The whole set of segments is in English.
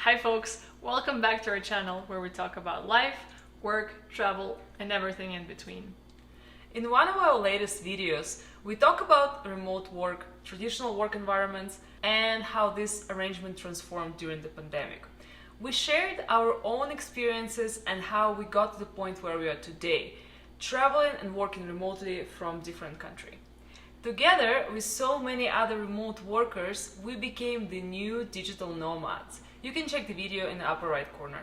Hi folks, welcome back to our channel where we talk about life, work, travel, and everything in between. In one of our latest videos, we talk about remote work, traditional work environments, and how this arrangement transformed during the pandemic. We shared our own experiences and how we got to the point where we are today, traveling and working remotely from different countries. Together with so many other remote workers, we became the new digital nomads. You can check the video in the upper right corner.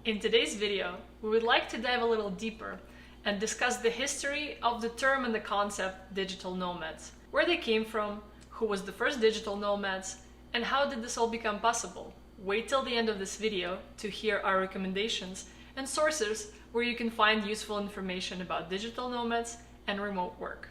In today's video, we would like to dive a little deeper and discuss the history of the term and the concept digital nomads, where they came from, who was the first digital nomads, and how did this all become possible. Wait till the end of this video to hear our recommendations and sources where you can find useful information about digital nomads and remote work.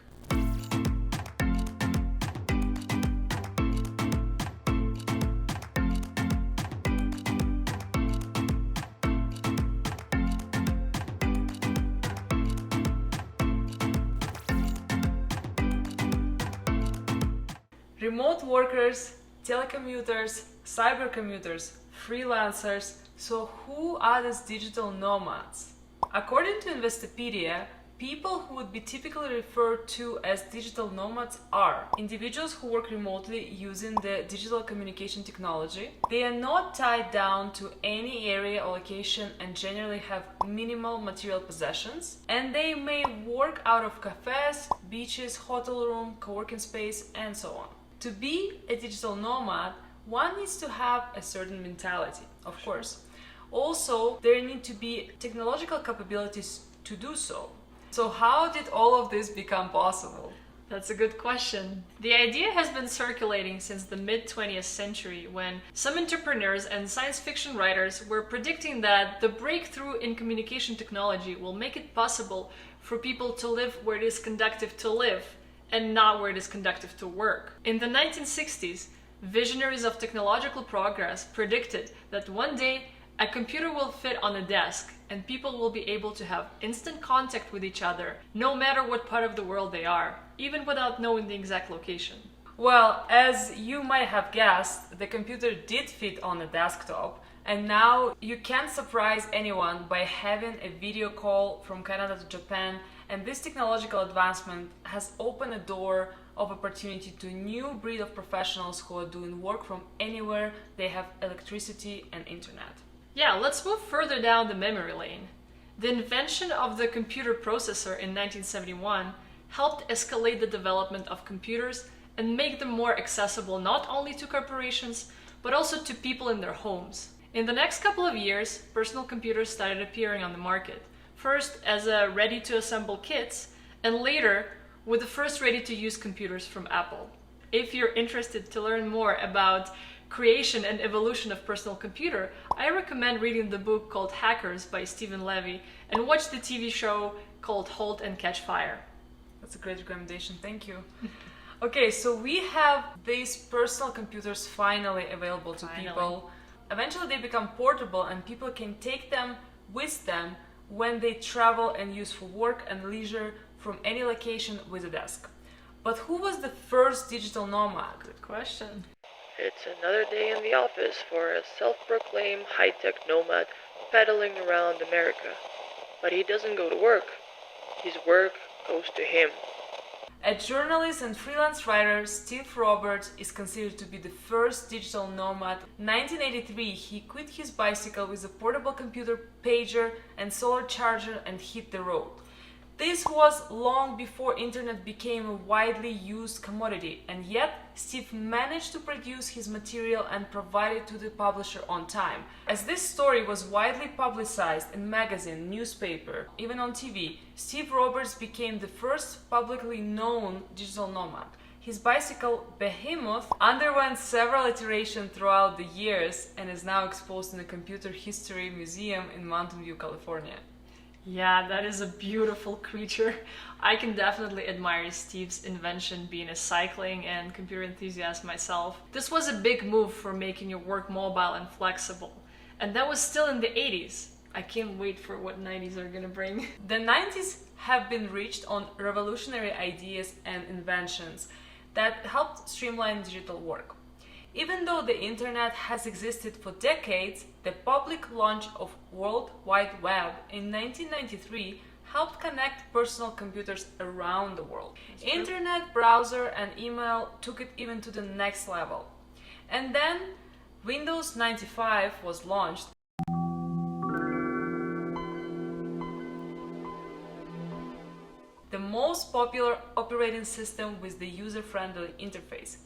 Remote workers, telecommuters, cybercommuters, freelancers. So who are these digital nomads? According to Investopedia, people who would be typically referred to as digital nomads are individuals who work remotely using the digital communication technology. They are not tied down to any area or location and generally have minimal material possessions. And they may work out of cafes, beaches, hotel room, co-working space, and so on. To be a digital nomad, one needs to have a certain mentality, of course. Also, there need to be technological capabilities to do so. So how did all of this become possible? That's a good question. The idea has been circulating since the mid-20th century when some entrepreneurs and science fiction writers were predicting that the breakthrough in communication technology will make it possible for people to live where it is conducive to live and not where it is conducive to work. In the 1960s, visionaries of technological progress predicted that one day a computer will fit on a desk and people will be able to have instant contact with each other no matter what part of the world they are, even without knowing the exact location. Well, as you might have guessed, the computer did fit on a desktop, and now you can surprise anyone by having a video call from Canada to Japan, and this technological advancement has opened a door of opportunity to a new breed of professionals who are doing work from anywhere they have electricity and internet. Yeah, let's move further down the memory lane. The invention of the computer processor in 1971 helped escalate the development of computers and make them more accessible not only to corporations, but also to people in their homes. In the next couple of years, personal computers started appearing on the market, first as a ready-to-assemble kits, and later with the first ready-to-use computers from Apple. If you're interested to learn more about creation and evolution of personal computer, I recommend reading the book called Hackers by Stephen Levy and watch the TV show called Halt and Catch Fire. That's a great recommendation, thank you. Okay, so we have these personal computers finally available to people. Eventually they become portable and people can take them with them when they travel and use for work and leisure from any location with a desk. But who was the first digital nomad? Good question. It's another day in the office for a self-proclaimed high-tech nomad pedaling around America. But he doesn't go to work. His work goes to him. A journalist and freelance writer, Steve Roberts is considered to be the first digital nomad. In 1983, he quit his bicycle with a portable computer, pager, and solar charger and hit the road. This was long before internet became a widely used commodity, and yet Steve managed to produce his material and provide it to the publisher on time. As this story was widely publicized in magazine, newspaper, even on TV, Steve Roberts became the first publicly known digital nomad. His bicycle, Behemoth, underwent several iterations throughout the years and is now exposed in the Computer History Museum in Mountain View, California. Yeah, that is a beautiful creature. I can definitely admire Steve's invention, being a cycling and computer enthusiast myself. This was a big move for making your work mobile and flexible. And that was still in the 80s. I can't wait for what 90s are gonna bring. The 90s have been rich on revolutionary ideas and inventions that helped streamline digital work. Even though the internet has existed for decades, the public launch of World Wide Web in 1993 helped connect personal computers around the world. Internet, browser, and email took it even to the next level. And then Windows 95 was launched. The most popular operating system with the user-friendly interface.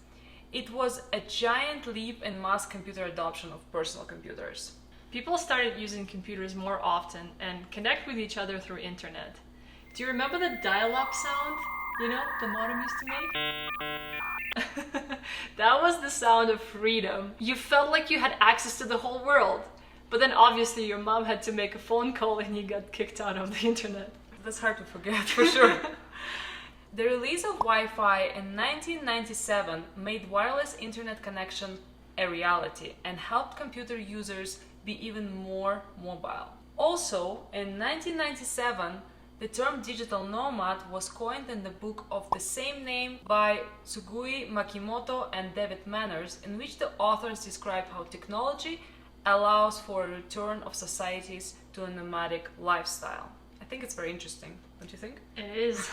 It was a giant leap in mass computer adoption of personal computers. People started using computers more often and connect with each other through internet. Do you remember the dial-up sound? You know, the modem used to make? That was the sound of freedom. You felt like you had access to the whole world. But then obviously your mom had to make a phone call and you got kicked out of the internet. That's hard to forget, for sure. The release of Wi-Fi in 1997 made wireless internet connection a reality and helped computer users be even more mobile. Also, in 1997, the term digital nomad was coined in the book of the same name by Sugui Makimoto and David Manners, in which the authors describe how technology allows for a return of societies to a nomadic lifestyle. I think it's very interesting, don't you think? It is.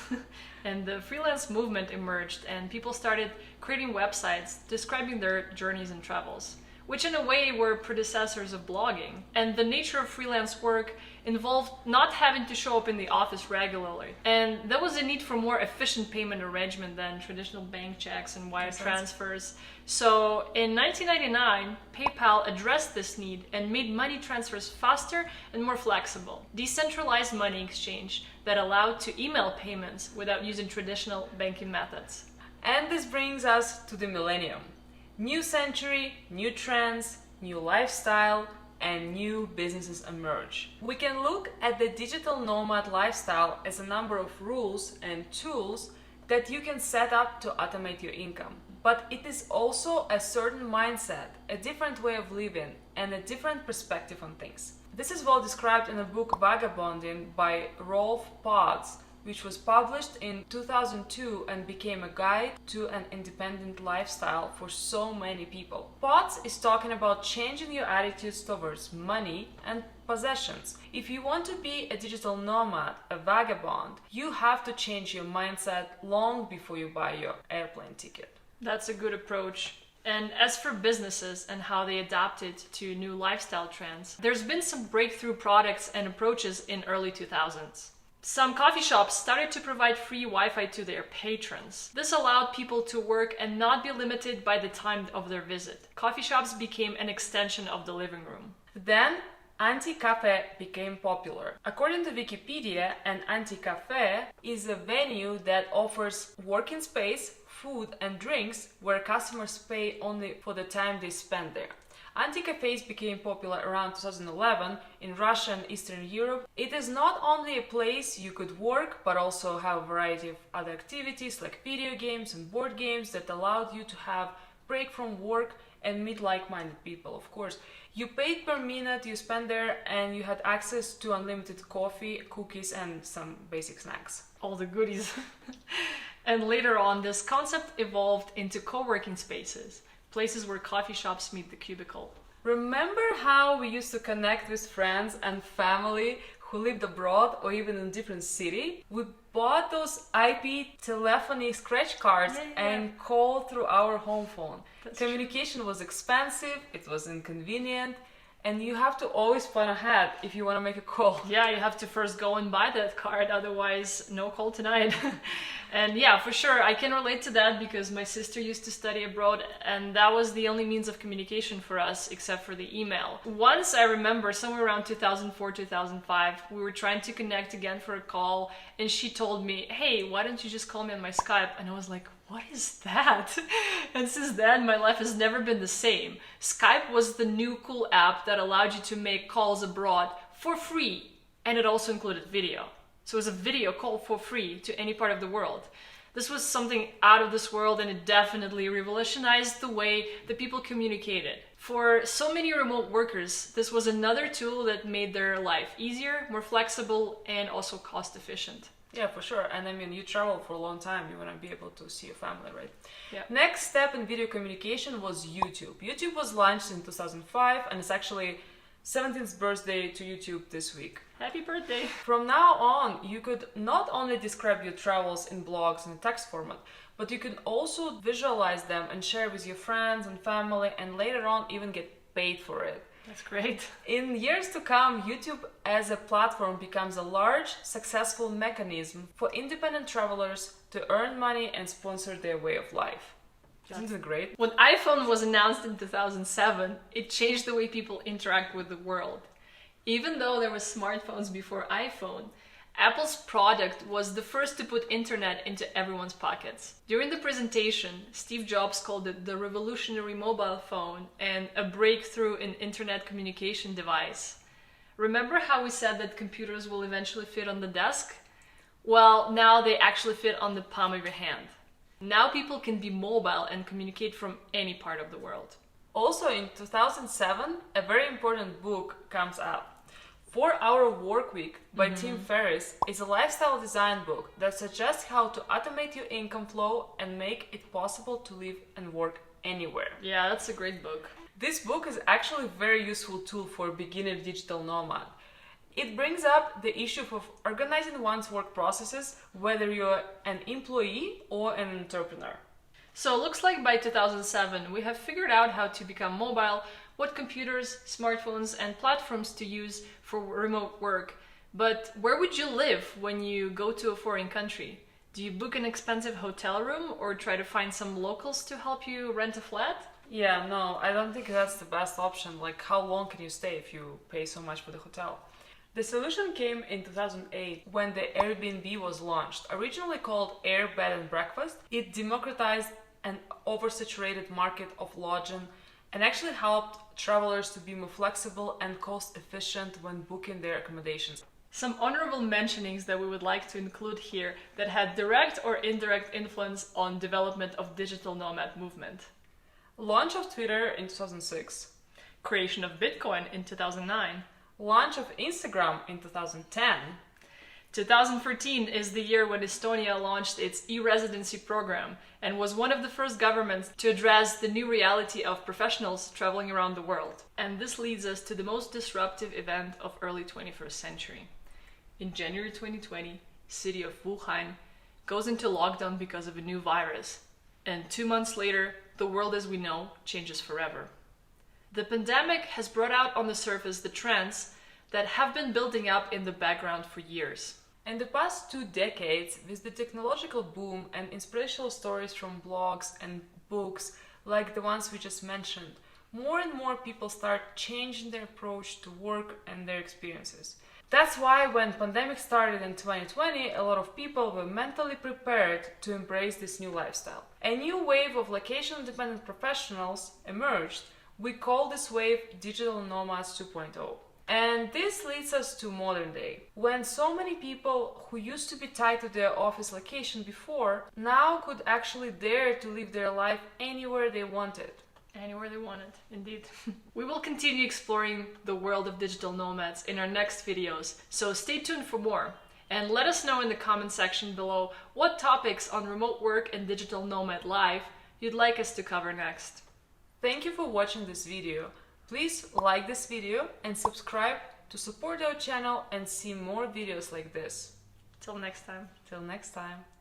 And the freelance movement emerged and people started creating websites describing their journeys and travels, which in a way were predecessors of blogging. And the nature of freelance work involved not having to show up in the office regularly. And there was a need for more efficient payment arrangement than traditional bank checks and wire transfers. So in 1999, PayPal addressed this need and made money transfers faster and more flexible. Decentralized money exchange that allowed to email payments without using traditional banking methods. And this brings us to the millennium. New century, new trends, new lifestyle, and new businesses emerge. We can look at the digital nomad lifestyle as a number of rules and tools that you can set up to automate your income. But it is also a certain mindset, a different way of living, and a different perspective on things. This is well described in the book Vagabonding by Rolf Potts, which was published in 2002 and became a guide to an independent lifestyle for so many people. Potts is talking about changing your attitudes towards money and possessions. If you want to be a digital nomad, a vagabond, you have to change your mindset long before you buy your airplane ticket. That's a good approach. And as for businesses and how they adapted to new lifestyle trends, there's been some breakthrough products and approaches in early 2000s. Some coffee shops started to provide free Wi-Fi to their patrons. This allowed people to work and not be limited by the time of their visit. Coffee shops became an extension of the living room. Then, anti-cafe became popular. According to Wikipedia, an anti-cafe is a venue that offers working space, food and drinks where customers pay only for the time they spend there. Anti-cafes became popular around 2011 in Russia and Eastern Europe. It is not only a place you could work, but also have a variety of other activities like video games and board games that allowed you to have break from work and meet like-minded people, of course. You paid per minute you spent there and you had access to unlimited coffee, cookies and some basic snacks. All the goodies. And later on, this concept evolved into co-working spaces. Places where coffee shops meet the cubicle. Remember how we used to connect with friends and family who lived abroad or even in a different city? We bought those IP telephony scratch cards and called through our home phone. Communication was expensive, it was inconvenient, and you have to always plan ahead if you want to make a call. Yeah, you have to first go and buy that card, otherwise no call tonight. And yeah, for sure, I can relate to that because my sister used to study abroad and that was the only means of communication for us except for the email. Once I remember, somewhere around 2004, 2005, we were trying to connect again for a call and she told me, hey, why don't you just call me on my Skype? And I was like, what is that? And since then, my life has never been the same. Skype was the new cool app that allowed you to make calls abroad for free. And it also included video. So it was a video call for free to any part of the world. This was something out of this world and it definitely revolutionized the way that people communicated. For so many remote workers, this was another tool that made their life easier, more flexible, and also cost efficient. Yeah, for sure. And I mean, you travel for a long time, you want to be able to see your family, right? Yeah. Next step in video communication was YouTube. YouTube was launched in 2005, and it's actually 17th birthday to YouTube this week. Happy birthday! From now on, you could not only describe your travels in blogs in text format, but you can also visualize them and share with your friends and family, and later on even get paid for it. That's great. In years to come, YouTube as a platform becomes a large, successful mechanism for independent travelers to earn money and sponsor their way of life. Isn't it great? When iPhone was announced in 2007, it changed the way people interact with the world. Even though there were smartphones before iPhone, Apple's product was the first to put internet into everyone's pockets. During the presentation, Steve Jobs called it the revolutionary mobile phone and a breakthrough in internet communication device. Remember how we said that computers will eventually fit on the desk? Well, now they actually fit on the palm of your hand. Now people can be mobile and communicate from any part of the world. Also in 2007, a very important book comes out. 4-Hour Workweek by Tim Ferriss is a lifestyle design book that suggests how to automate your income flow and make it possible to live and work anywhere. Yeah, that's a great book. This book is actually a very useful tool for a beginner digital nomad. It brings up the issue of organizing one's work processes, whether you're an employee or an entrepreneur. So it looks like by 2007, we have figured out how to become mobile, what computers, smartphones, and platforms to use for remote work. But where would you live when you go to a foreign country? Do you book an expensive hotel room or try to find some locals to help you rent a flat? Yeah, no, I don't think that's the best option. Like, how long can you stay if you pay so much for the hotel? The solution came in 2008 when the Airbnb was launched. Originally called Air Bed and Breakfast, it democratized an oversaturated market of lodging and actually helped travelers to be more flexible and cost efficient when booking their accommodations. Some honorable mentionings that we would like to include here that had direct or indirect influence on development of digital nomad movement. Launch of Twitter in 2006. Creation of Bitcoin in 2009. Launch of Instagram in 2010. 2014 is the year when Estonia launched its e-residency program and was one of the first governments to address the new reality of professionals traveling around the world. And this leads us to the most disruptive event of early 21st century. In January 2020, city of Wuhan goes into lockdown because of a new virus. And 2 months later, the world as we know changes forever. The pandemic has brought out on the surface the trends that have been building up in the background for years. In the past 2 decades, with the technological boom and inspirational stories from blogs and books like the ones we just mentioned, more and more people start changing their approach to work and their experiences. That's why when pandemic started in 2020, a lot of people were mentally prepared to embrace this new lifestyle. A new wave of location-independent professionals emerged. We call this wave Digital Nomads 2.0. And this leads us to modern day, when so many people who used to be tied to their office location before now could actually dare to live their life anywhere they wanted. Anywhere they wanted, indeed. We will continue exploring the world of digital nomads in our next videos, so stay tuned for more. And let us know in the comment section below what topics on remote work and digital nomad life you'd like us to cover next. Thank you for watching this video. Please like this video and subscribe to support our channel and see more videos like this. Till next time. Till next time.